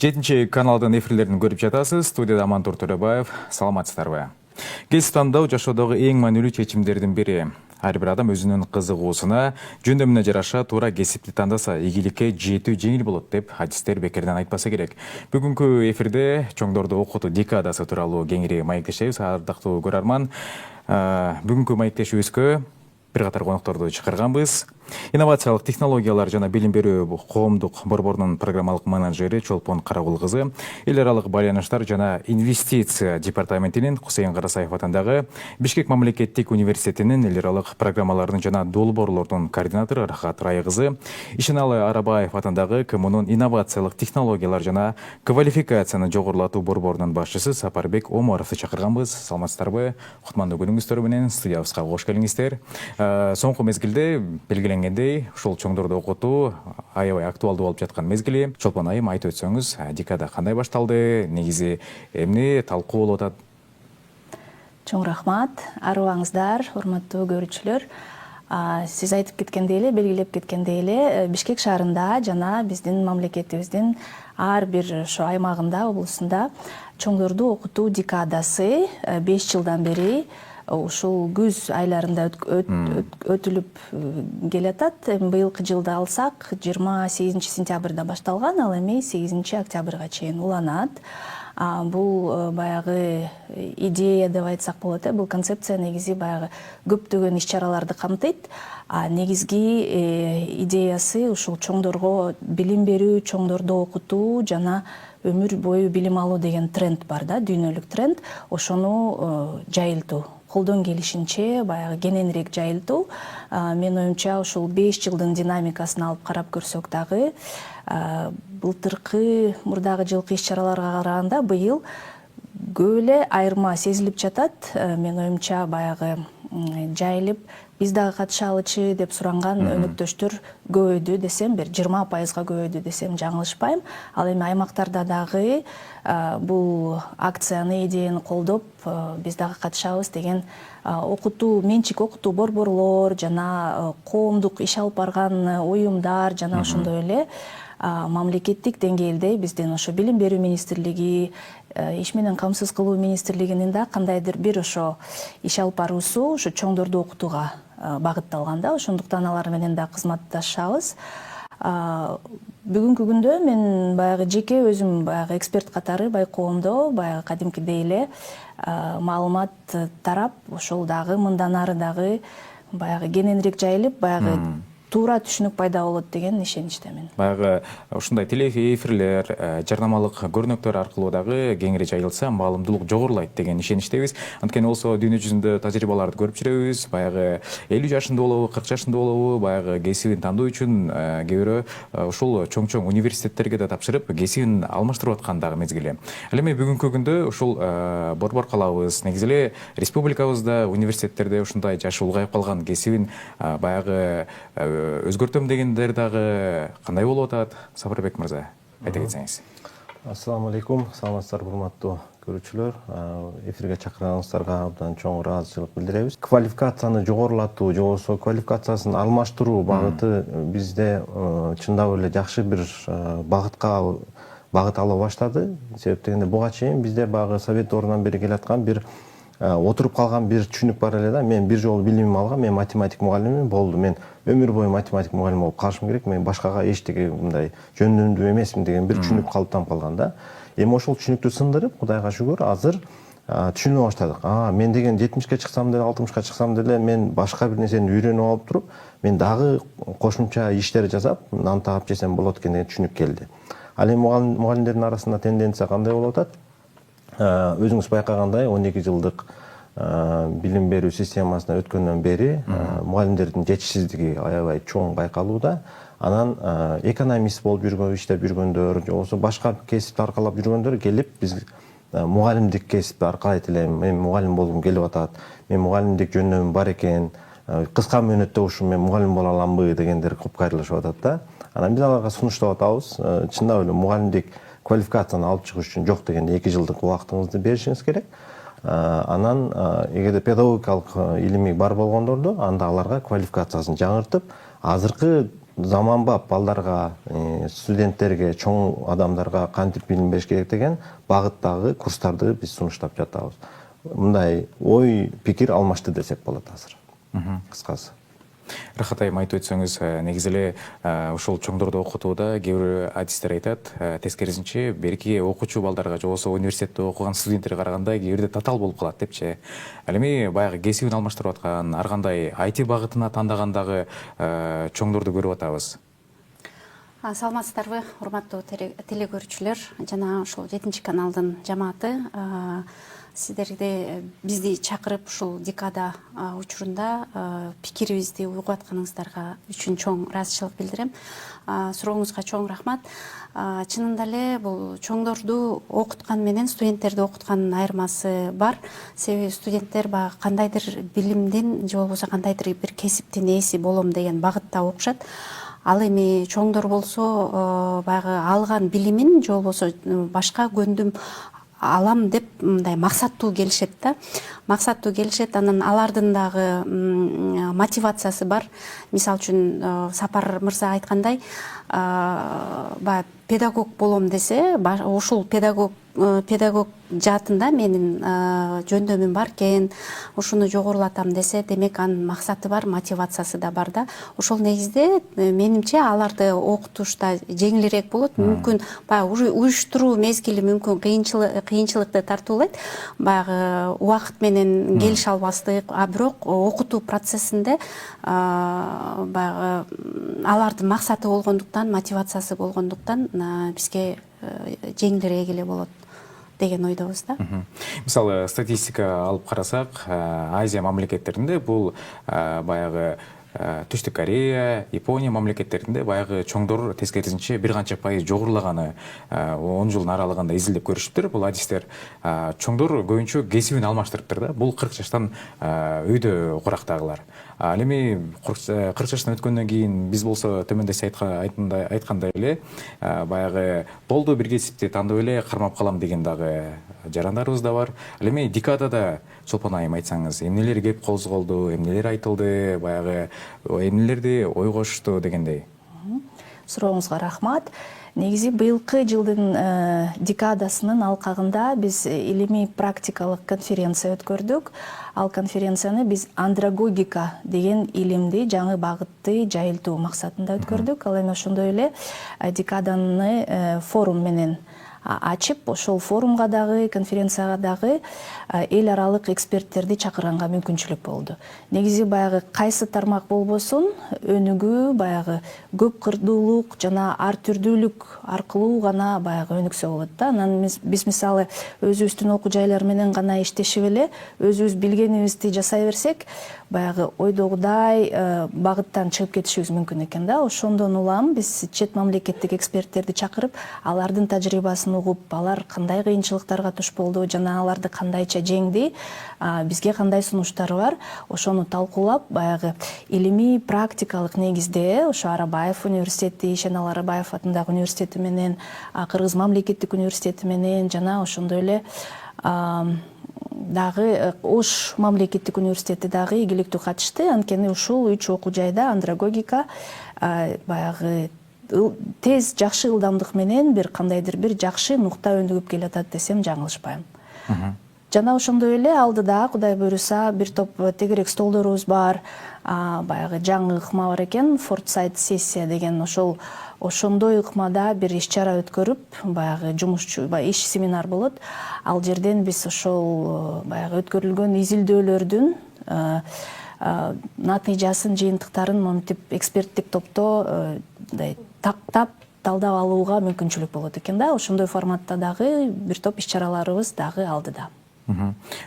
7 каналдын эфирлерин көрүп жатасыз. Студияда Амантур Төрөбаев. Саламатсыздарбы? Кесип тандоо жашоодогу эң маанилүү чечимдердин бири. Ар бир адам өзүнүн кызыгуусуна, жөндөмүнө жараша туура кесипти тандаса, ийгиликке жетүү жеңил болот деп хадистер бекерден айтпаса керек. Бүгүнкү эфирде чоңдорду окутуу декадасы тууралуу кеңири маектешебиз. Ардактуу көрөрман, бүгүнкү маектешибизге бир катар конокторду чакырганбыз. Инновациялык технологиялар жана билим берүү коомдук борборунун программалык менеджери Чолпон Карагул кызы, эл аралык байланыштар жана инвестиция департаментинин Кусейин Карасаев атындагы Бишкек мамлекеттик университетинин эл аралык программалардын жана долбоорлордун координатору Рахат Рай кызы, Ишеналы Арабаев атындагы КМУнун инновациялык технологиялар жана квалификацияны жогорулатуу борборунун башчысы Сапарбек Омаровду чакырганбыз. Саламатсыздарбы? Кутмандуу күнүңүздөр менен студиябызга кош келиңиздер. Соңку мезгилде белгиленгендей, ушул чоңдорду окутуу аябай актуалдуу болуп жаткан мезгили. Чолпон айым, айтып өтсөңүз, декада кандай башталды, негизи эмне талкуу болуп атат? Чоң рахмат, арыбаңыздар, урматтуу көрүүчүлөр. Сиз айтып кеткендей эле, белгилеп кеткендей эле, Бишкек шаарында жана биздин мамлекетибиздин ар бир ошо аймагында, облусунда чоңдорду окутуу декадасы 5 жылдан бери ушул күз айларында өтүлүп келатат. Быйылкы жылда алсак 28 сентябрда башталган, ал эми 8 октябрга чейин уланат. Бул баягы идея деп айтсак болот. Бул концепция негизи баягы көптөгөн иш-чараларды камтыйт. Негизги идеясы ушул чоңдорго билим берүү, чоңдорду окутуу жана өмүр бою билим алуу деген тренд бар да, дүйнөлүк тренд. Ошону жайылтуу, колдон келишинче баягы кененирээк жайылтуу. Менин оюмча ушул 5 жылдын динамикасын алып карап көрсөк дагы, былтыркы мурдагы жылкы иш-чараларга караганда быйыл көп эле айырма сезилип жатат. Менин оюмча баягы жайылып, биз дагы катышалычы деп суранган өнөктөштөр көбөйдү десем, бир 20%га көбөйдү десем жаңылышпайм. Ал эми аймактарда дагы бул акцияны, идеяны колдоп, биз дагы катышабыз деген окутуу, менчик окутуу борборлор жана коомдук иш алып барган уюмдар жана ошондой эле мамлекеттик деңгээлде биздин ошо билим берүү министрлиги, иш менен камсыз кылуу министрлигинин да кандайдыр бир ошо иш алып баруусу ошо чоңдорду окутууга багытталган да. Ошондуктан алар менен да кызматташабыз. Бүгүнкү күндө мен баягы жеке өзүм баягы эксперт катары байкоомдо баягы кадимкидей эле маалымат тарап, ошол дагы мындан ары дагы баягы кененирээк жайылып, баягы туура түшүнүк пайда болот деген ишеничтемин. Баягы ушундай телеэфирлер, жарнамалык көрүнөктөр аркылуу дагы кеңири жайылса, маалымдуулук жогорулайт деген ишеничтебиз. Анткени болсо дүйнө жүзүндө тажрыйбаларды көрүп жүрөбүз. Баягы 50 жашында болобу, 40 жашында болобу, баягы кесибин тандоо үчүн кээ бирөө ушул чоң университеттерге да тапшырып, кесибин алмаштырып аткан дагы мезгили. Ал эми бүгүнкү күндө ушул борбор калабыз, негизи эле республикабызда, университеттерде ушундай жашы улгайып калган кесибин баягы өзгөртөм дегендер дагы кандай болуп атат? Сапарбек мырза, айта кетсеңиз. Ассаламу алейкум, саламатсыздарбы урматтуу көрүүчүлөр. Эфирге чакырганыңыздарга абдан чоң ыраазычылык билдиребиз. Квалификацияны жогорулатуу, же болбосо квалификациясын алмаштыруу багыты бизде чындап эле жакшы бир багыт ала баштады. Себеп дегенде буга чейин бизде баягы совет ордунан бери келаткан бир отуруп калган бир түшүнүк бар эле да. Мен бир жолу билимим алгам, мен математик мугалиммин, болду. Мен өмүр бою математик мугалим болуп калышым керек. Мен башкага эчтеке мындай жөндөмдүү эмесмин деген бир түшүнүк калыптанып калган да. Эми ошол түшүнүктү сындырып, Кудайга шүгүр, азыр түшүнө баштадык. Мен деген 70ке чыксам деле, 60ка чыксам деле, мен башка бир нерсени үйрөнүп алып туруп, мен дагы кошумча иштер жасап, нан таап жесем болот экен деген түшүнүк келди. Ал эми мугалимдердин арасында тенденция кандай болуп атат? Өзүңүз байкагандай 12 жылдык билим берүү системасына өткөндөн бери мугалимдердин жетишсиздиги аябай чоң байкалууда. Анан экономист болуп жүргөн, иштеп жүргөндөр, же болбосо башка кесипти аркалап жүргөндөр келип, биз мугалимдик кесипти аркалайт элем, мен мугалим болгум келип атат, мен мугалимдик жөндөмүм бар экен, кыска мөөнөттө ушул мен мугалим боло аламбы дегендер көп кайрылышып атат да. Анан биз аларга сунуштап атабыз, чындап эле мугалимдик квалификацияны алып чыгыш үчүн жок дегенде 2 жылдык убактыңызды беришиңиз керек. Анан эгерде педагогикалык илими бар болгондордо, анда аларга квалификациясын жаңыртып, азыркы заманбап балдарга, студенттерге, чоң адамдарга кантип билим бериш керек деген багыттагы курстарды биз сунуштап жатабыз. Мындай ой пикир алмашты десек болот азыр. Кыскасы. Рахат айым айтып өтсөңүз, негизи эле ушул чоңдорду окутууда кээ бир адистер айтат, тескерисинче берки окуучу балдарга же болбосо университетте окуган студенттерге караганда кээ бирде татаал болуп калат депчи. Ал эми баягы кесибин алмаштырып аткан, ар кандай IT багытына тандагандагы чоңдорду көрүп атабыз. Саламатсыздарбы, урматтуу телекөрүүчүлөр жана ушул 7 каналдын жамааты. Сиздерди бизди чакырып ушул декада учурунда пикирибизди угуп атканыңыздарга үчүн чоң ыраазычылык билдирем. Сурооңузга чоң рахмат. Чынында эле бул чоңдорду окуткан менен студенттерди окуткандын айырмасы бар. Себеби студенттер баягы кандайдыр билимдин же болбосо кандайдыр бир кесиптин ээси болом деген багытта окушат. Ал эми чоңдор болсо баягы алган билимин же болбосо башка көндүм алам деп мындай максаттуу келишет да. Максаттуу келишет, анан алардын дагы мотивациясы бар. Мисалы үчүн Сапар мырза айткандай, баягы педагог болом десе, ушул педагог жаатында менин жөндөмүм бар экен, ушуну жогорулатам десе, демек анын максаты бар, мотивациясы да бар да. Ошол негизде менимче аларды окутушта жеңилирээк болот. Мүмкүн баягы уюштуруу мезгили мүмкүн кыйынчылыкты тартуулайт. Баягы убакыт менен келише албастык, а бирок окутуу процессинде баягы алардын максаты болгондуктан, мотивациясы болгондуктан бизге жеңилирээк эле болот деген ойдобуз да. Мисалы статистика алып карасак, Азия мамлекеттеринде бул баягы Түштүк Корея, Япония мамлекеттеринде баягы чоңдор тескерисинче бир канча пайыз жогорулаганы 10 жылдын аралыгында изилдеп көрүшүптүр. Бул адистер чоңдор көбүнчө кесибин алмаштырыптыр да. Бул 40 жаштан үйдө курактагылар. Ал эми 40 жаштан өткөндөн кийин биз болсо төмөндө айткандай эле баягы болду бир кесипти тандап эле кармап калам деген дагы жарандарыбыз да бар. Ал эми декадада Чолпон айым айтсаңыз, эмнелер кеп козголду, эмнелер айтылды, баягы эмнелерди ой кошту дегендей. Сурооңузга рахмат. Негизи быйылкы жылдын декадасынын алкагында биз илимий практикалык конференция өткөрдүк. Ал конференцияны биз андрогогика деген илимди, жаңы багытты жайылтуу максатында өткөрдүк. Ал эми ошондой эле декаданы форум менен ачып, ошол форумга дагы, конференцияга дагы эл аралык эксперттерди чакырганга мүмкүнчүлүк болду. Негизи баягы кайсы тармак болбосун, өнүгүү баягы көп кырдуулук жана ар түрдүүлүк аркылуу гана баягы өнүксө болот да. Анан биз мисалы өзүбүздүн окуу жайлар менен гана иштешип эле, өзүбүз билгенибизди жасай берсек, баягы ойдогудай багыттан чыгып кетишибиз мүмкүн экен да. Ошондон улам биз чет мамлекеттик эксперттерди чакырып, алардын тажрыйбасын угуп, алар кандай кыйынчылыктарга туш болду жана аларды кандайча жеңди, бизге кандай сунуштары бар, ошону талкуулап, баягы илимий практикалык негизде ошо Арабаев университети, Ишенал Арабаев атындагы университети менен, Кыргыз мамлекеттик университети менен жана ошондой эле дагы Ош мамлекеттик университети дагы ийгиликтүү катышты. Анткени ушул 3 окуу жайда андрогогика баягы тез жакшы ылдамдык менен бир кандайдыр бир жакшы нукта өнүгүп келатат десем жаңылышпайм. Жана ошондой эле алдыда Кудай буйруса бир топ тегерек столдорубуз бар. Баягы жаңы ыкма бар экен, Форсайт сессия деген, ошондой ыкмада бир иш-чара өткөрүп, баягы жумушчу, иш семинар болот. Ал жерден биз ошол баягы өткөрүлгөн изилдөөлөрдүн натыйжасын, жыйынтыктарын монтип эксперттик топто тактап талдап алууга мүмкүнчүлүк болот экен да. Ошондой форматта дагы бир топ иш-чараларыбыз дагы алдыда.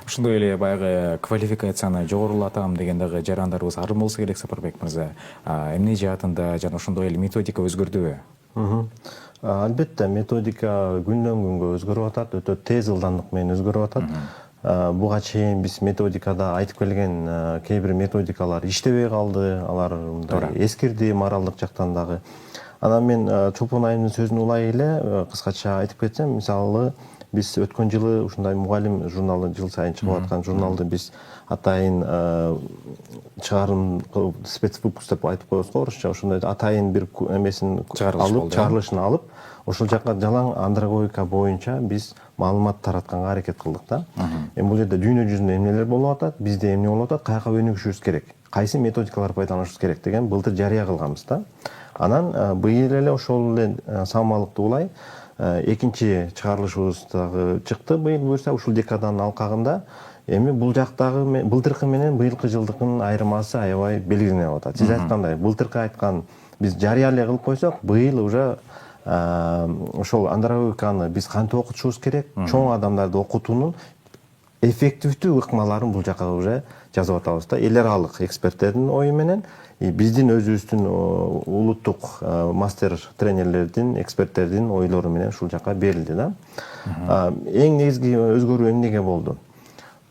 Ошондой эле баягы квалификацияны жогорулатам деген дагы жарандарыбыз арын болсо керек, Сапарбек мырза. Эмне жаатында жана ошондой эле методика өзгөрдүбү? Албетте, методика күндөн күнгө өзгөрүп атат, өтө тез ылдамдык менен өзгөрүп атат. Буга чейин биз методикада айтып келген кээ бир методикалар иштебей калды, алар эскирди моралдык жактан дагы. Анан мен Чолпон айымдын сөзүн улай эле кыскача айтып кетсем, мисалы биз өткөн жылы ушундай мугалим журналы жыл сайын чыгып аткан журналды биз атайын чыгарым спецвыпуск деп айтып коебуз го орусча. Ошондой атайын бир эмесин алып, чыгарылышын алып, ошол жакка жалаң андрогогика боюнча биз маалымат таратканга аракет кылдык да. Эми бул жерде дүйнө жүзүндө эмнелер болуп атат, бизде эмне болуп атат, каяка өнүгүшүбүз керек, кайсы методикаларды пайдаланышыбыз керек деген былтыр жарыя кылганбыз да. Анан быйыл эле ошол эле самалыкты улай экинчи чыгарылышыбыз дагы чыкты быйыл буюрса ушул декаданын алкагында. Эми бул жактагы былтыркы менен быйылкы жылдыкынын айырмасы аябай белгиленип атат. Сиз айткандай, былтыркы айткан биз жарыя эле кылып койсок, быйыл уже ошол андрогогиканы биз кантип окутушубуз керек, чоң адамдарды окутуунун эффективдүү ыкмаларын бул жакка уже жазып атабыз да. Эл аралык эксперттердин ою менен биздин өзүбүздүн улуттук мастер тренерлердин, эксперттердин ойлору менен ушул жакка берилди да. Эң негизги өзгөрүү эмнеге болду?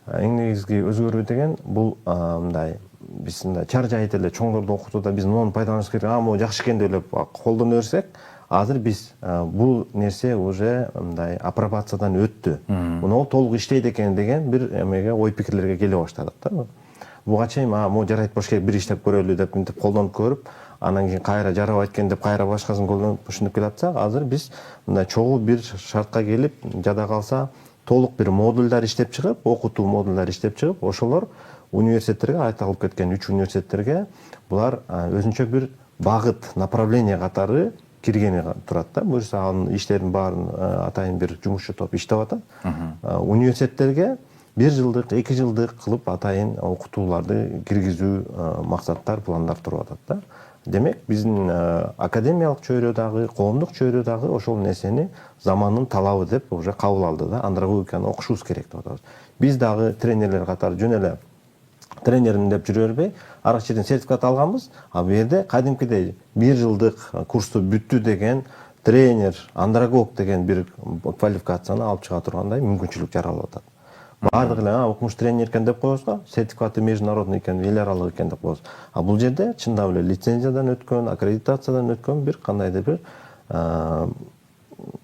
Эң негизги өзгөрүү деген бул мындай биз мындай чар жайыт эле чоңдорду окутууда биз муну пайдаланышыбыз керек, могу жакшы экен деп эле колдоно берсек, азыр биз бул нерсе уже мындай апробациядан өттү. Муну толук иштейт экен деген бир эмеге ой пикирлерге келе баштадык да. Буга чейин могу жарайт болуш керек, бир иштеп көрөлү деп мынтип колдонуп көрүп, анан кийин кайра жарабайт экен деп кайра башкасын колдонуп ушинтип келатсак, азыр биз мындай чогуу бир шартка келип, жада калса толук бир модулдар иштеп чыгып, окутуу модулдар иштеп чыгып, ошолор университеттерге, айтылып кеткен 3 университеттерге булар өзүнчө бир багыт, направление катары киргени турат да. Буюрса анын иштерин баарын атайын бир жумушчу топ иштеп атат. Университеттерге 1 жылдык, 2 жылдык кылып атайын окутууларды киргизүү максаттар, пландар туруп атат да. Демек, биздин академиялык чөйрө дагы, коомдук чөйрө дагы ошол нерсени замандын талабы деп уже кабыл алды да. Андрогогиканы окушубуз керек деп атабыз. Биз дагы тренерлер катары жөн эле тренермин деп жүрө бербей, ар жерден сертификат алганбыз, а бу жерде кадимкидей 1 жылдык курсту бүттү деген тренер, андрогог деген бир квалификацияны алып чыга тургандай мүмкүнчүлүк жаралып атат. Бардыгы эле окумуш тренер экен деп коебуз го, сертификаты международный экен, эл аралык экен деп коебуз. А бул жерде чындап эле лицензиядан өткөн, аккредитациядан өткөн бир кандайдыр бир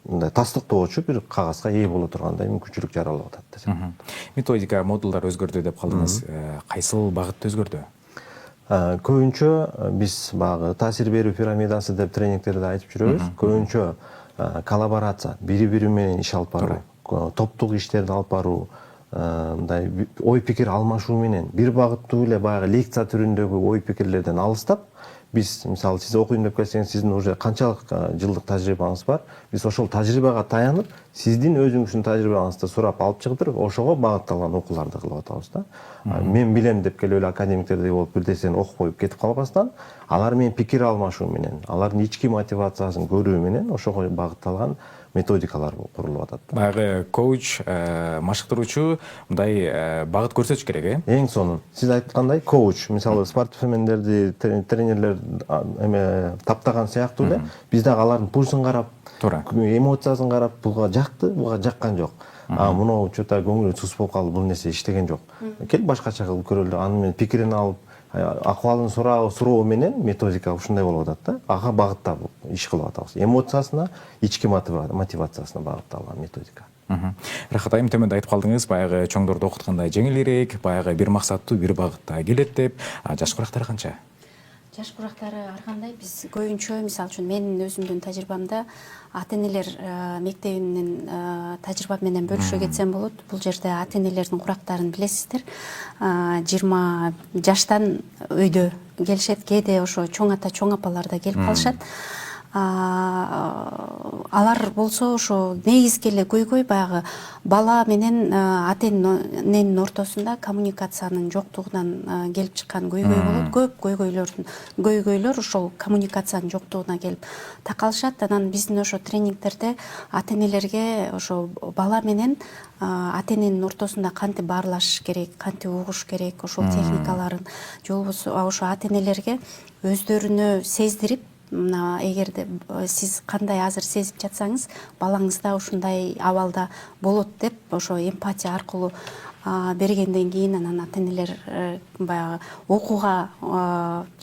мындай тастыктоочу бир кагазга ээ боло тургандай мүмкүнчүлүк жаралып атат десем. Методика, модулдар өзгөрдү деп калдыңыз. Кайсыл багытта өзгөрдү? Көбүнчө биз багы таасир берүү пирамидасы деп тренингтерде айтып жүрөбүз. Көбүнчө коллаборация, бири-бири менен иш алып баруу, топтук иштерди алып баруу, мындай ой пикир алмашуу менен бир багыттуу эле баягы лекция түрүндөгү ой пикирлерден алыстап, биз мисалы сиз окуйм деп келсеңиз, сиздин уже канчалык жылдык тажрыйбаңыз бар, биз ошол тажрыйбага таянып, сиздин өзүңүздүн тажрыйбаңызды сурап алып чыгып туруп, ошого багытталган окууларды кылып атабыз да. Мен билем деп келип эле академиктердей болуп бир нерсени окуп коюп кетип калбастан, алар менен пикир алмашуу менен, алардын ички мотивациясын көрүү менен ошого багытталган методикалар курулуп атат. Баягы коуч, машыктыруучу мындай багыт көрсөтүш керек, э? Эң сонун. Сиз айткандай коуч, мисалы спортсмендерди тренерлер таптаган сыяктуу эле, биз дагы алардын пульсун карап, эмоциясын карап, буга жакты, буга жаккан жок. Муну чөтө көңүлү сус болуп калды, бул нерсе иштеген жок. Кел башкача кылып көрөлү, анын менен пикирин алып, акыбалын суроо менен методика ушундай болуп атат да. Ага багыттап иш кылып атабыз. Эмоциясына, ички мотивациясына багытталган методика. Рахат айым, төмөндө айтып калдыңыз, баягы чоңдорду окуткандай жеңилирээк, баягы бир максаттуу бир багытта келет деп. Жаш курактар канча? Жаш курактары ар кандай, биз көбүнчө, мисалы үчүн менин өзүмдүн тажрыйбамда ата-энелер мектебинин тажрыйба менен бөлүшө кетсем болот. Бул жерде ата-энелердин курактарын билесиздер. 20 жаштан өйдө келишет, кээде ошо чоң ата, чоң апалар да келип калышат. Алар болсо ошо негизги эле көйгөй баягы бала менен ата-эненин ортосунда коммуникациянын жоктугунан келип чыккан көйгөй болот. Көп көйгөйлөр ошол коммуникациянын жоктугуна келип такалышат. Анан биздин ошо тренингтерде ата-энелерге ошо бала менен ата-эненин ортосунда кантип баарлашыш керек, кантип угуш керек, ошол техникаларын, же болбосо ошо ата-энелерге өздөрүнө сездирип, эгерде сиз кандай азыр сезип жатсаңыз, балаңыз да ушундай абалда болот деп ошо эмпатия аркылуу бергенден кийин анан ата-энелер баягы окууга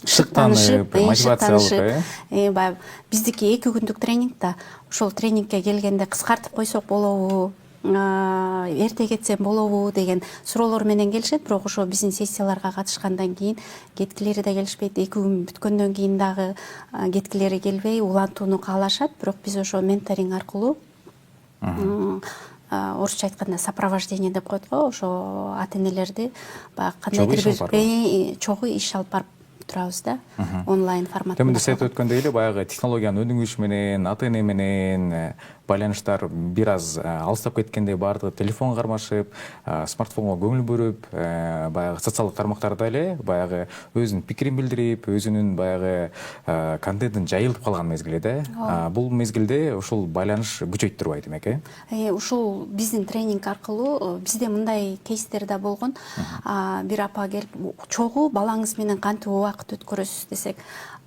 шыктанышып, баягы биздики 2 күндүк тренинг да, ошол тренингке келгенде кыскартып койсок болобу, эрте кетсем болобу деген суроолор менен келишет. Бирок ошо биздин сессияларга катышкандан кийин кеткилери да келишпейт. 2 күн бүткөндөн кийин дагы кеткилери келбей улантууну каалашат. Бирок биз ошо менторинг аркылуу орусча айтканда сопровождение деп коет го, ошо ата энелерди баягы кандайдыр бир чогуу иш алып барып турабыз да, онлайн форматта. Теминде сиз айтып өткөндөй эле баягы технологиянын өнүгүшү менен ата эне менен байланыштар бир аз алыстап кеткенде баардыгы телефон кармашып, смартфонго көңүл бөлүп, баягы социалдык тармактарда эле баягы өзүнүн пикирин билдирип, өзүнүн баягы контентин жайылтып калган мезгил да. Бул мезгилде ушул байланыш күчөйт турбайт демек, Ушул биздин тренинг аркылуу бизде мындай кейстер да болгон. Бир апа келип, чогуу балаңыз менен кантип убакыт өткөрөсүз десек,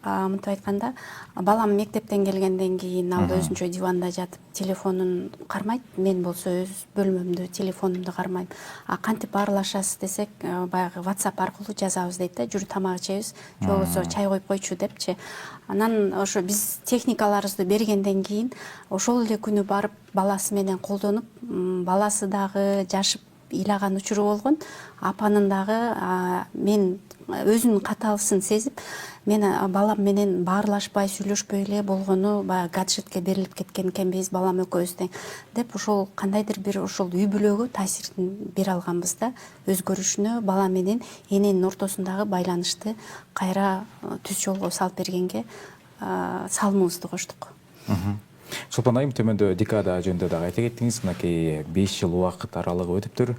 мынтип айтканда, балам мектептен келгенден кийин ал өзүнчө диванда жатып телефонун кармайт, мен болсо өз бөлмөмдө телефонумду кармайм. Кантип аралашасыз десек, баягы WhatsApp аркылуу жазабыз дейт да, жүр тамак ичебиз, же болбосо чай коюп койчу депчи. Анан ошо биз техникаларыбызды бергенден кийин ошол эле күнү барып баласы менен колдонуп, баласы дагы жашып ыйлаган учуру болгон. Апанын дагы мен өзүнүн каталысын сезип, мен балам менен баарлашпай, сүйлөшпөй эле болгону баягы гаджетке берилип кеткен экенбиз, балам экөөбүз тең деп, ошол кандайдыр бир ошол үй бүлөгө таасирин бере алганбыз да, өзгөрүшүнө, бала менен эненин ортосундагы байланышты кайра түз жолго салып бергенге салымыбызды коштук. Чолпон айым, төмөндө декада жөнүндө дагы айта кеттиңиз, мынакей 5 жыл убакыт аралыгы өтүптүр.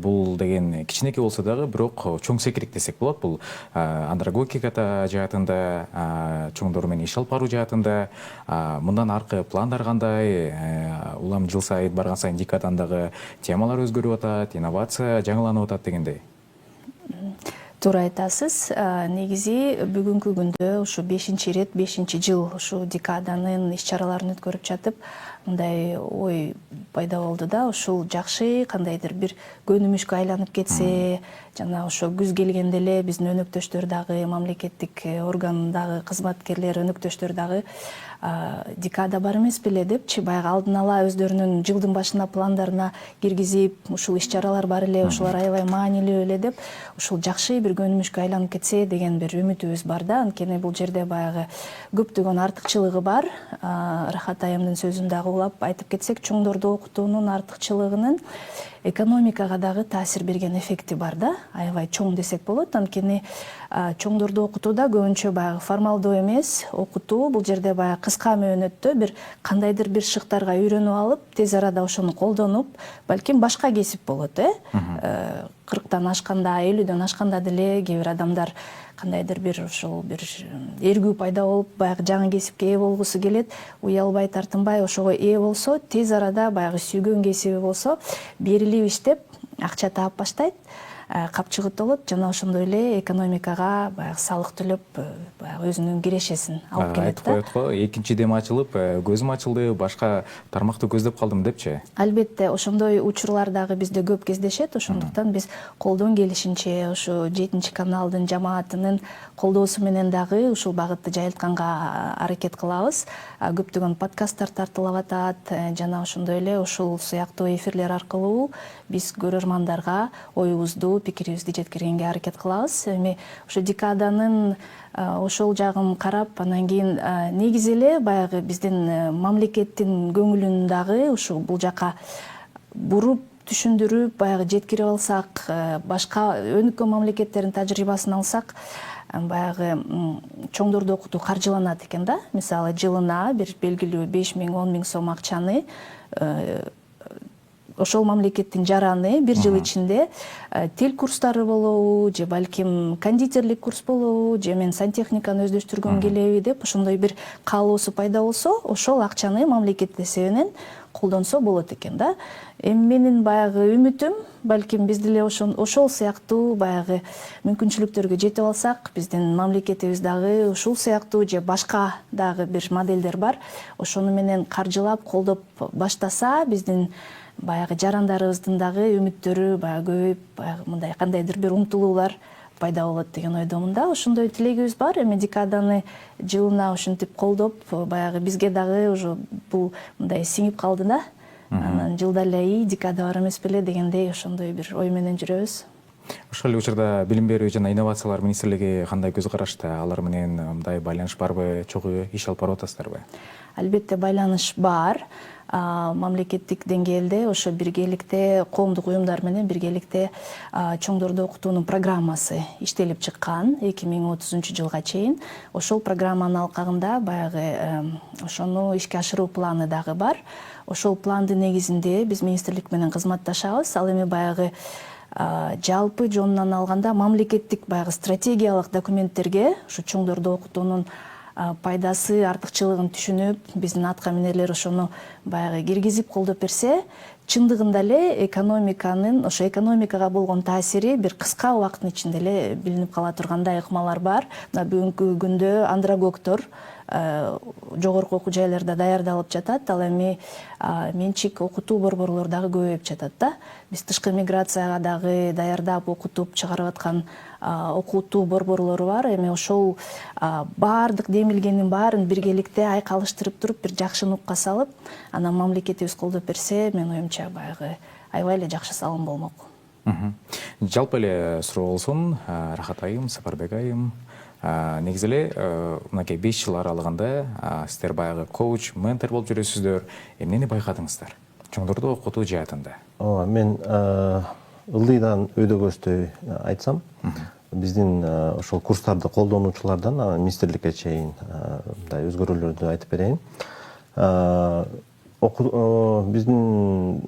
Бул деген кичинекей болсо дагы, бирок чоң секирик десек болот. Бул андрогогика жаатында, чоңдор менен иш алып баруу жаатында, мындан аркы пландар кандай? Улам жыл сайын барган сайын декадан дагы темалар өзгөрүп атат, инновация жаңыланып атат дегендей. Туура айтасыз. Негизи бүгүнкү күндө ушу 5 жыл ушу декаданын иш-чараларын өткөрүп жатып, мындай ой пайда болду да, ушул жакшы кандайдыр бир көнүмүшкө айланып кетсе, жана ошо күз келгенде эле биздин өнөктөштөр дагы, мамлекеттик органдагы кызматкерлер, өнөктөштөр дагы декада бар эмес беле депчи, баягы алдын ала өздөрүнүн жылдын башына пландарына киргизип, ушул иш-чаралар бар эле, ушулар аябай маанилүү эле деп, ушул жакшы бир көнүмүшкө айланып кетсе деген бир үмүтүбүз бар да. Анткени бул жерде баягы көптөгөн артыкчылыгы бар. Рахат айымдын сөзүн дагы улап айтып кетсек, чоңдорду окутуунун артыкчылыгынын экономикага дагы таасир берген эффекти бар да, аябай чоң десек болот. Анткени чоңдорду окутууда көбүнчө баягы формалдуу эмес окутуу, бул жерде баягы кыска мөөнөттө бир кандайдыр бир шыктарга үйрөнүп алып, тез арада ошону колдонуп, балким башка кесип болот, 40-тан ашканда, 50-дөн ашканда деле кээ бир адамдар кандайдыр бир ошол бир эргүү пайда болуп, баягы жаңы кесипке ээ болгусу келет, уялбай, тартынбай ошого ээ болсо, тез арада баягы сүйгөн кесиби болсо, берилип иштеп, акча таап баштайт, капчыгы толот, жана ошондой эле экономикага баягы салык төлөп, баягы өзүнүн кирешесин алып келет да. Айтып коет го, экинчи дем ачылып, көзүм ачылды, башка тармакты көздөп калдым депчи. Албетте, ошондой учурлар дагы бизде көп кездешет, ошондуктан биз колдон келишинче ошо 7 каналдын жамаатынын колдоосу менен дагы ушул багытты жайылтканга аракет кылабыз. Көптөгөн подкасттар тартылып атат, жана ошондой эле ушул сыяктуу эфирлер аркылуу биз көрөрмандарга оюбузду, пикирибизди жеткиргенге аракет кылабыз. Эми ошо декаданын ошол жагын карап, анан кийин негизи эле баягы биздин мамлекеттин көңүлүн дагы ушул бул жака буруп, түшүндүрүп, баягы жеткирип алсак, башка өнүккөн мамлекеттердин тажрыйбасын алсак, баягы чоңдорду окутуу каржыланат экен да. Мисалы, жылына бир белгилүү 5 000, 10 000 сом акчаны ошол мамлекеттин жараны бир жыл ичинде тил курстары болобу, же балким кондитерлик курс болобу, же мен сантехниканы өздөштүргүм келеби деп ошондой бир каалоосу пайда болсо, ошол акчаны мамлекет эсебинен колдонсо болот экен да. Эми менин баягы үмүтүм, балким биз деле ошол сыяктуу баягы мүмкүнчүлүктөргө жетип алсак, биздин мамлекетибиз дагы ушул сыяктуу же башка дагы бир модельдер бар, ошону менен каржылап, колдоп баштаса, биздин баягы жарандарыбыздын дагы үмүттөрү баягы көбөйүп, баягы мындай кандайдыр бир умтулуулар пайда болот деген ойдомун да. Ошондой тилегибиз бар. Эми декаданы жылына ушинтип колдоп, баягы бизге дагы уже бул мындай сиңип калды да. анан жылда эле ий декада бар эмес беле дегендей ошондой бир ой менен жүрөбүз. Ошол эле учурда Билим берүү жана инновациялар министрлиги кандай көз карашта? Алар менен мындай байланыш барбы? Чогуу иш алып барып атасыздарбы? Албетте байланыш бар. Мамлекеттик деңгээлде ошо биргеликте коомдук уюмдар менен биргеликте чоңдорду окутуунун программасы иштелип чыккан 2030 жылга чейин. Ошол программанын алкагында баягы ошону ишке ашыруу планы дагы бар. Ошол пландын негизинде биз министрлик менен кызматташабыз. Ал эми баягы жалпы жонунан алганда мамлекеттик баягы стратегиялык документтерге ушу чоңдорду окутуунун пайдасы, артыкчылыгын түшүнүп, биздин атка минерлер ошону баягы киргизип колдоп берсе, чындыгында эле экономиканын, ошо экономикага болгон таасири бир кыска убакыттын ичинде эле билинип кала тургандай ыкмалар бар. Мына бүгүнкү күндө андрогоктор жогорку окуу жайларда даярдалып жатат. Ал эми менчик окутуу борборлор дагы көбөйүп жатат да. Биз тышкы миграцияга дагы даярдап окутуп чыгарып аткан окутуу борборлору бар. Эми ошол баардык демилгенин баарын биргеликте айкалыштырып туруп бир жакшы нукка салып, анан мамлекетибиз колдоп берсе, мен оюмча баягы аябай эле жакшы салым болмок. Жалпы эле суроо болсун, Рахат айым, Сапарбек айым, негизи эле мынакей 5 жыл аралыгында сиздер баягы коуч, ментор болуп жүрөсүздөр. Эмнени байкадыңыздар чоңдорду окутуу жаатында? Мен ылдыйдан өйдөгөстөй айтсам, биздин ошол курстарды колдонуучулардан министрликке чейин мындай өзгөрүүлөрдү айтып берейин. Биздин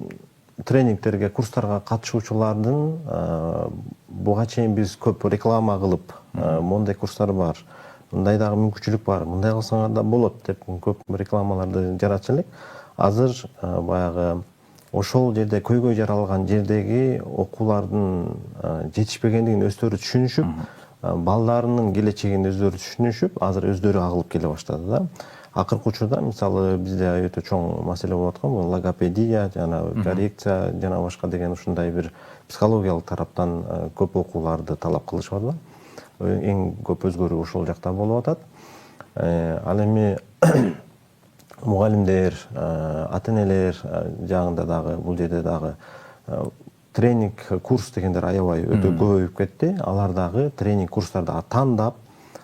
тренингтерге, курстарга катышуучулардын буга чейин биз көп реклама кылып, мондай курстар бар, мындай дагы мүмкүнчүлүк бар, мындай кылсаңар да болот деп көп рекламаларды жаратчу элек. Азыр баягы ошол жерде көйгөй жаралган жердеги окуулардын жетишпегендигин өздөрү түшүнүшүп, балдарынын келечегин өздөрү түшүнүшүп, азыр өздөрү агылып келе баштады да. Акыркы учурда мисалы бизде өтө чоң маселе болуп аткан бул логопедия жана коррекция жана башка деген ушундай бир психологиялык тараптан көп окууларды талап кылышып атат. Эң көп өзгөрүү ошол жакта болуп атат. Ал эми мугалимдер, ата-энелер жагында дагы бул жерде дагы тренинг курс дегендер аябай өтө көбөйүп кетти. Алар дагы тренинг курстарды тандап,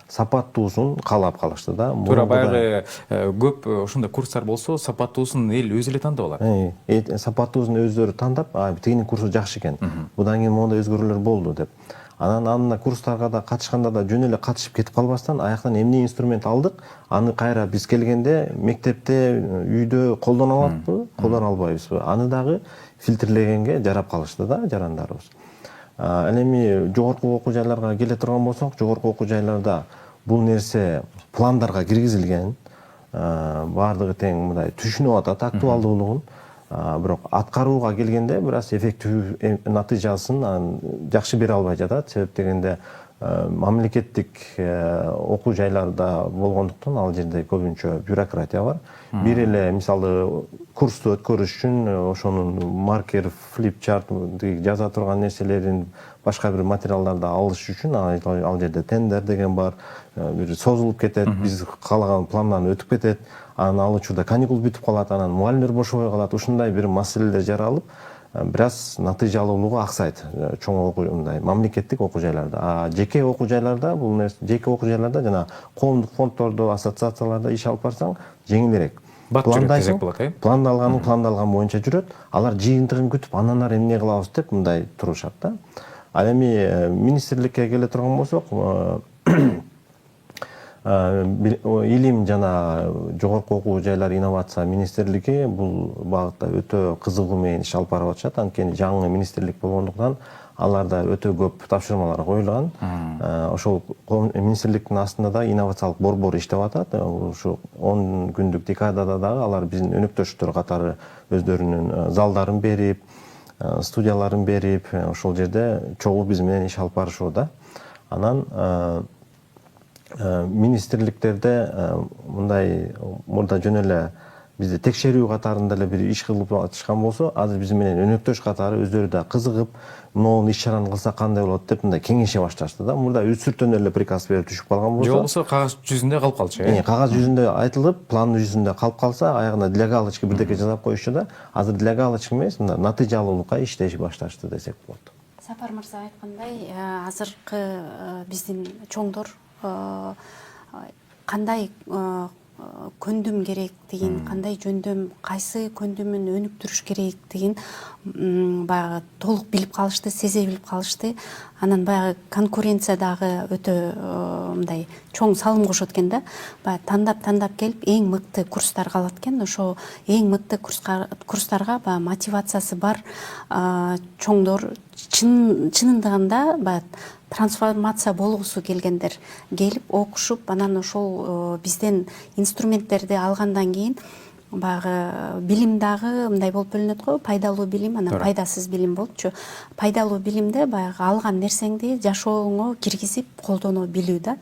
сапаттуусун каалап калышты да. Туура баягы көп ошондой курстар болсо, сапаттуусун эл өзү эле тандап алат. Сапаттуусун өздөрү тандап, тигинин курсу жакшы экен. Будан кийин моундай өзгөрүүлөр болду деп. Анан аны курстарга да катышканда да жөн эле катышып кетип калбастан, аяктан эмне инструмент алдык, аны кайра биз келгенде мектепте, үйдө колдоно алатпы, колдоно албайбызбы? Аны дагы фильтрлегенге жарап калышты да жарандарыбыз. Ал эми жогорку окуу жайларга келе турган болсок, жогорку окуу жайларда бул нерсе пландарга киргизилген, баардыгы тең мындай түшүнүп атат актуалдуулугун. Бирок аткарууга келгенде бир аз эффектив натыйжасын жакшы бере албай жатат. Себеп дегенде мамлекеттик окуу жайларда болгондуктан ал жерде көбүнчө бюрократия бар. Бир эле мисалы курсту өткөрүш үчүн ошонун маркер, флипчарт жаза турган нерселерин башка бир материалдарды алыш үчүн ал жерде тендер деген бар, бир созулуп кетет, биз каалаган пландан өтүп кетет. Анан ал учурда каникул бүтүп калат, анан мугалимдер бошобой калат. Ушундай бир маселелер жаралып, бир аз натыйжалуулугу аксайт чоң окуу мындай мамлекеттик окуу жайларда. Жеке окуу жайларда бул нерсе жеке окуу жайларда жана коомдук фонддордо, ассоциацияларда иш алып барсаң жеңилирээк. Пландалган боюнча жүрөт. Алар жыйынтыгын күтүп, андан ары эмне кылабыз деп мындай турушат да. Ал эми министрликке келе турган болсок, илим жана жогорку окуу жайлары инновация министрлиги бул багытта өтө кызыгуу менен иш алып барып атышат. Анткени жаңы министрлик болгондуктан аларда өтө көп тапшырмалар коюлган. Ошол министрликтин астында да инновациялык борбор иштеп атат. Ушу 10 күндүк декадада дагы алар биздин өнөктөштөр катары өздөрүнүн залдарын берип, студияларын берип, ошол жерде чогуу биз менен иш алып барышууда. Анан министрликтерде мындай мурда жөн эле бизде текшерүү катарында эле бир иш кылып атышкан болсо, азыр биз менен өнөктөш катары өздөрү да кызыгып, могу иш чараны кылсак кандай болот деп мындай кеңеше башташты да. Мурда сүртөндөр эле приказ берип түшүп калган болсо, же болбосо кагаз жүзүндө калып калчу. Кагаз жүзүндө айтылып, план жүзүндө калып калса, аягына для галочки бирдеке жасап коюшчу да. Азыр для галочки эмес, мына натыйжалуулукка иштеши башташты десек болот. Сапар мырза айткандай, азыркы биздин чоңдор кандай көндүм керектигин, кандай жөндөм, кайсы көндүмүн өнүктүрүш керектигин баягы толук билип калышты, сезе билип калышты. Анан баягы конкуренция дагы өтө мындай чоң салым кошот экен да. Баягы тандап келип эң мыкты курстарга алат экен. Ошо эң мыкты курстарга баягы мотивациясы бар чоңдор чынындагында баягы трансформация болгусу келгендер келип окушуп, анан ошол бизден инструменттерди алгандан кийин баягы билим дагы мындай болуп бөлүнөт го, пайдалуу билим, анан пайдасыз билим болчу. Пайдалуу билимде баягы алган нерсеңди жашооңо киргизип колдоно билүү да.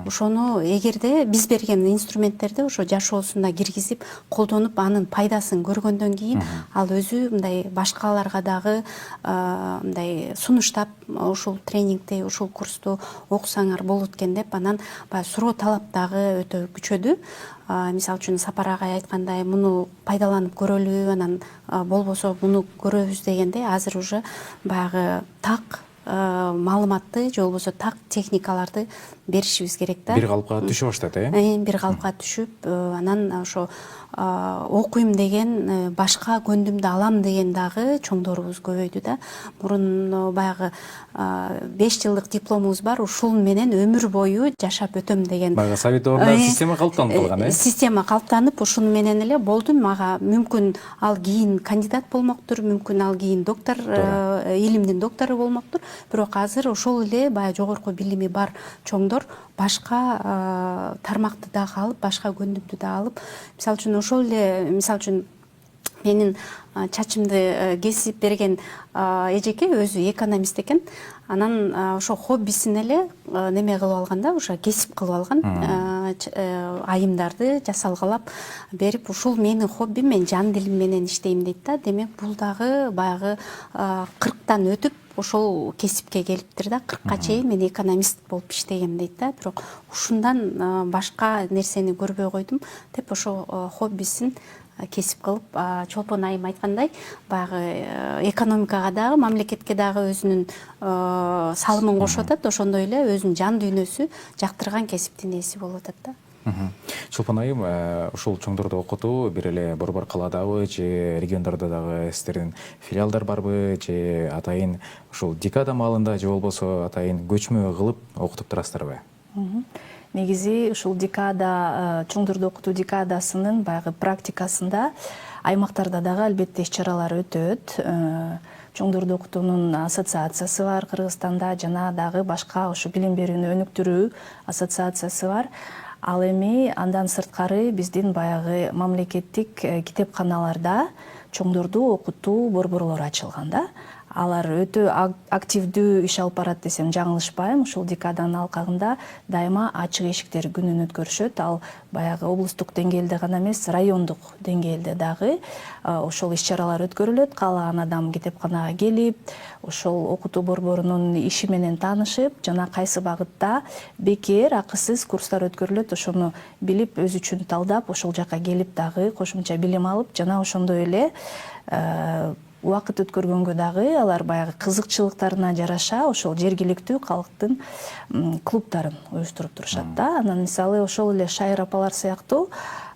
Ошону эгерде биз берген инструменттерди ошо жашоосуна киргизип колдонуп, анын пайдасын көргөндөн кийин ал өзү мындай башкаларга дагы мындай сунуштап, ушул тренингди, ушул курсту окусаңар болот экен деп, анан баягы суроо талап дагы өтө күчөдү. Мисалы үчүн Сапар агай айткандай, муну пайдаланып көрөлү, анан болбосо муну көрөбүз дегенде, азыр уже баягы так маалыматты же болбосо так техникаларды беришибиз керек да. Бир калыпка түшүп баштады, Бир калыпка түшүп, анан ошо окуйм деген, башка көндүмдү алам деген дагы чоңдорубуз көбөйдү да. Мурун баягы 5 жылдык дипломубуз бар, ушул менен өмүр бою жашап өтөм деген. Баягы совет орунда система калыптанып калган, Система калыптанып, ушуну менен эле болду. Мага мүмкүн ал кийин кандидат болмоктур, мүмкүн ал кийин доктор, илимдин доктору болмоктур. Бирок азыр ошол эле баягы жогорку билими бар чоңдор башка тармакты дагы алып, башка көндүмдү да алып, мисалы үчүн ошол эле, мисалы үчүн менин чачымды кесип берген эжеке өзү экономист экен. Анан ошо хоббисин эле неме кылып алган да, ошо кесип кылып алган, айымдарды жасалгалап берип, ушул менин хоббим, мен жан дилим менен иштейм дейт да. Демек бул дагы баягы 40тан өтүп ошол кесипке келиптир да. 40ка чейин мен экономист болуп иштегем дейт да. Бирок ушундан башка нерсени көрбөй койдум деп, ошо хоббисин кесип кылып, Чолпон айым айткандай, баягы экономикага дагы, мамлекетке дагы өзүнүн салымын кошуп атат, ошондой эле өзүнүн жан дүйнөсү жактырган кесиптин ээси болуп атат да. Чолпон айым, ушул чоңдорду окутуу бир эле борбор калаадабы же региондордо дагы сиздердин филиалдар барбы, же атайын ушул декада маалында, же болбосо атайын көчмө кылып окутуп турасыздарбы? Негизи ушул декада, чоңдорду окутуу декадасынын баягы практикасында аймактарда дагы албетте иш-чаралар өтөт. Чоңдорду окутуунун ассоциациясы бар Кыргызстанда, жана дагы башка ушу билим берүүнү өнүктүрүү ассоциациясы бар. Ал эми андан сырткары биздин баягы мамлекеттик китепканаларда чоңдорду окутуу борборлору ачылган да. Алар өтө активдүү иш алып барат десем жаңылышпайм. Ушул декаданын алкагында дайыма ачык эшиктер күнүн өткөрүшөт. Ал баягы облустук деңгээлде гана эмес, райондук деңгээлде дагы ошол иш-чаралар өткөрүлөт. Каалаган адам китепканага келип, ошол окутуу борборунун иши менен таанышып, жана кайсы багытта бекер, акысыз курстар өткөрүлөт, ошону билип, өзү үчүн талдап, ошол жака келип дагы кошумча билим алып, жана ошондой эле убакыт өткөргөнгө дагы алар баягы кызыкчылыктарына жараша ошол жергиликтүү калктын клубтарын уюштуруп турушат да. Анан мисалы ошол эле Шайыр апалар сыяктуу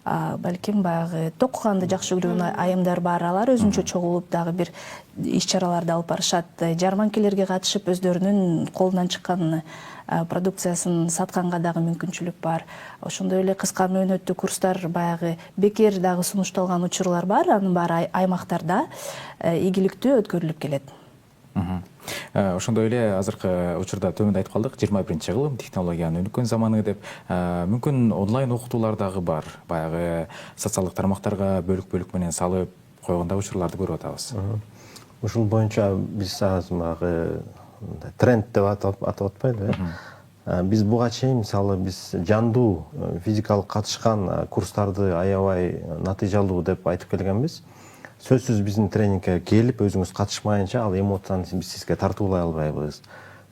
балким баягы токуганды жакшы көргөн айымдар бар. Алар өзүнчө чогулуп дагы бир иш-чараларды алып барышат. Жарманкелерге катышып өздөрүнүн колунан чыккан продукциясын сатканга дагы мүмкүнчүлүк бар. Ошондой эле кыска мөөнөттүү курстар баягы бекер дагы сунушталган учурлар бар. Анын баары аймактарда ийгиликтүү өткөрүлүп келет. Ошондой эле азыркы учурда төмөндө айтып калдык, 21-жыл технологиянын өнүккөн заманы деп. Мүмкүн онлайн окутуулар дагы бар. Баягы социалдык тармактарга бөлүк менен салып койгондо учурларды көрүп атабыз. Ушул боюнча биз баягы тренд деп атап атпайлыбы? Биз буга чейин мисалы биз жандуу физикалык катышкан курстарды аябай натыйжалуу деп айтып келгенбиз. Сөзсүз биздин тренингке келип өзүңүз катышмайынча ал эмоцияны биз сизге тартуулай албайбыз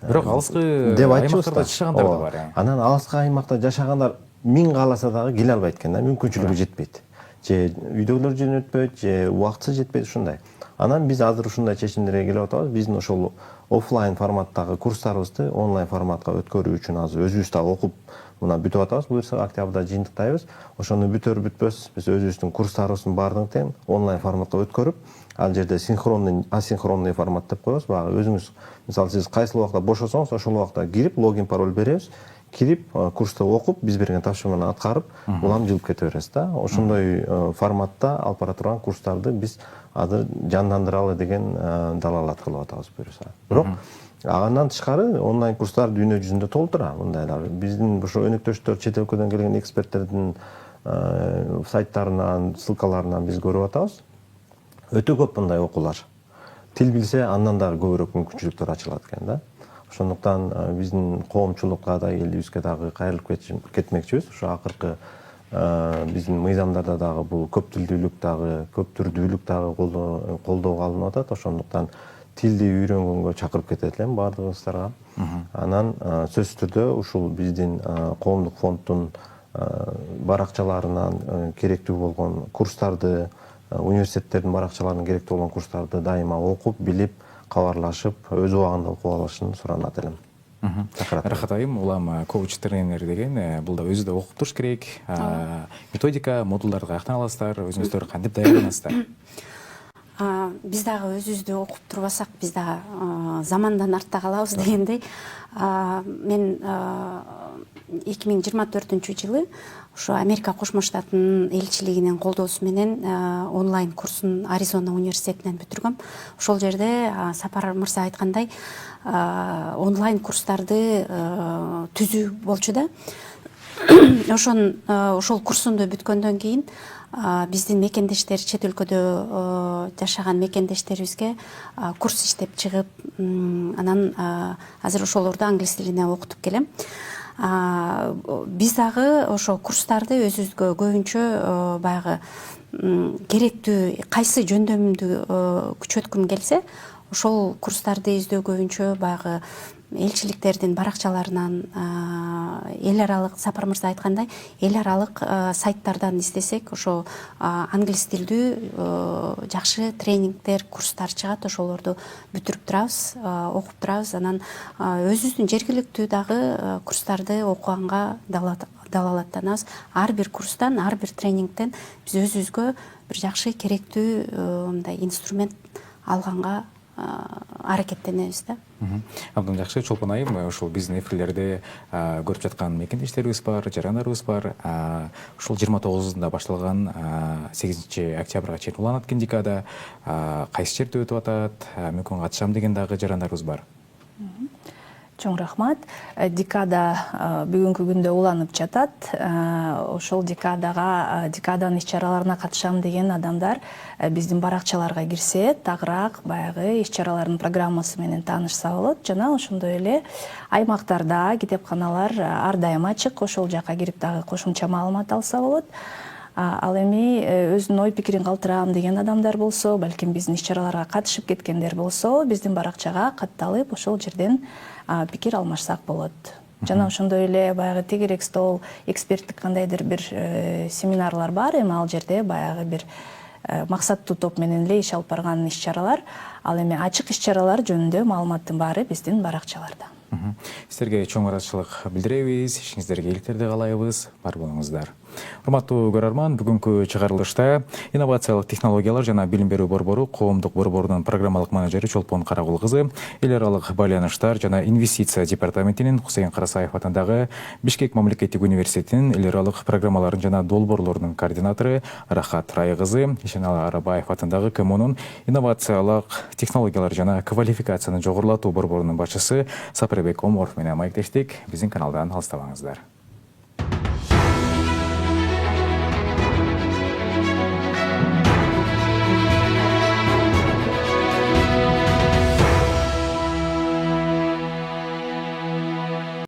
Бирок алыскы деп аймактарда айтчубыз жашагандар да бар. Анан алыскы аймакта жашагандар 1000 кааласа дагы келе албайт экен да, мүмкүнчүлүгү жетпейт. Же үйдөгүлөр жөнөтпөйт, же убактысы жетпейт ушундай. Анан биз азыр ушундай чечимдерге келип атабыз. Биздин ошол офлайн форматтагы курстарыбызды онлайн форматка өткөрүү үчүн азыр өзүбүз дагы окуп мына бүтүп атабыз. Буюрса октябрда жыйынтыктайбыз. Ошону бүтөр бүтпөс биз өзүбүздүн курстарыбыздын баардыгын тең онлайн форматка өткөрүп, ал жерде синхронный, асинхронный формат деп коебуз. Баягы өзүңүз мисалы сиз кайсыл убакта бошосоңуз, ошол убакта кирип, логин, пароль беребиз. Кирип, курсту окуп, биз берген тапшырманы аткарып, улам жылып кете бересиз да. Ошондой форматта алып бара турган курстарды биз азыр жандандыралы деген далаалат кылып атабыз буюрса. Бирок андан тышкары онлайн курстар дүйнө жүзүндө толтура. Мындай дагы биздин ошо өнөктөштөр, чет өлкөдөн келген эксперттердин сайттарынан, ссылкаларынан биз көрүп атабыз. Өтө көп мындай окуулар. Тил билсе, андан дагы көбүрөөк мүмкүнчүлүктөр ачылат экен да. Ошондуктан биздин коомчулукка да, элибизге дагы кайрылып кетмекчибиз. Ошо акыркы биздин мыйзамдарда дагы бул көп тилдүүлүк дагы, көп түрдүүлүк дагы колдоого алынып атат. Ошондуктан тилди үйрөнгөнгө чакырып кетет элем баардыгыбыздарга. Анан сөзсүз түрдө ушул биздин коомдук фонддун баракчаларынан керектүү болгон курстарды, университеттердин баракчаларынан керектүү болгон курстарды дайыма окуп, билип, кабарлашып, өз убагында окуп алышын суранат элем. Рахат айым, улам коуч тренер деген бул да өзү да окуп туруш керек. Методика, модулдарды каяктан аласыздар, өзүңүздөр кантип даярданасыздар? Биз дагы өзүбүздү окуп турбасак, биз дагы замандан артта калабыз дегендей. Мен 2024-жылы ошо Америка Кошмо Штатынын элчилигинин колдоосу менен онлайн курсун Аризона университетинен бүтүргөм. Ошол жерде Сапар мырза айткандай онлайн курстарды түзүү болчу да. Ошол курсунду бүткөндөн кийин биздин мекендештер, чет өлкөдө жашаган мекендештерибизге курс иштеп чыгып, анан азыр ошолорду англис тилине окутуп келем. Биз дагы ошо курстарды өзүбүзгө көбүнчө баягы керектүү кайсы жөндөмдү күчөткүм келсе, ошол курстарды издөө көбүнчө баягы элчиликтердин баракчаларынан, эл аралык, Сапар мырза айткандай, эл аралык сайттардан издесек, ошо англис тилдүү жакшы тренингдер, курстар чыгат, ошолорду бүтүрүп турабыз, окуп турабыз. Анан өзүбүздүн жергиликтүү дагы курстарды окуганга далалаттанабыз. Ар бир курстан, ар бир тренингден биз өзүбүзгө бир жакшы керектүү мындай инструмент алганга аракеттенебиз да. Абдан жакшы. Чолпон айым, ошол биздин эфирлерде көрүп жаткан мекендештерибиз бар, жарандарыбыз бар. Ушул 29-да башталган 8 октябрга чейин уланат экен декада. Кайсы жерде өтүп атат? Мүмкүн катышам деген дагы жарандарыбыз бар. Чоң рахмат. Декада бүгүнкү күндө уланып жатат. Ошол декаданын иш-чараларына катышам деген адамдар биздин баракчаларга кирсе, тагыраак баягы иш-чаралардын программасы менен таанышса болот. Жана ошондой эле аймактарда китепканалар ар дайым ачык. Ошол жака кирип дагы кошумча маалымат алса болот. Ал эми өзүнүн ой пикирин калтырам деген адамдар болсо, балким биздин иш-чараларга катышып кеткендер болсо, биздин баракчага катталып, ошол жерден пикир алмашсак болот. Жана ошондой эле баягы тегерек стол, эксперттик кандайдыр бир семинарлар бар. Эми ал жерде баягы бир максаттуу топ менен эле иш алып барган иш-чаралар. Ал эми ачык иш-чаралар жөнүндө маалыматтын баары биздин баракчаларда. Сіздерге чоң ыраазычылык билдиребиз, ишиңиздерге ийгиликтерди каалайбыз, бар болуңуздар. Урматтуу көрөрман, бүгүнкү чыгарылышта инновациялык технологиялар жана билим берүү борбору коомдук борборунун программалык менеджери Чолпон Карагул кызы, эл аралык байланыштар жана инвестиция департаментинин Хусейин Карасаев атындагы Бишкек мамлекеттик университетинин эл аралык программаларын жана долбоорлордун координатору Рахат Рай кызы, Ишеналы Арабаев атындагы КМУнун инновациялык технологиялар жана квалификацияны жогорулатуу борборунун башчысы Сапарбек Оморов менен маектештик. Биздин каналдан алыстабаңыздар.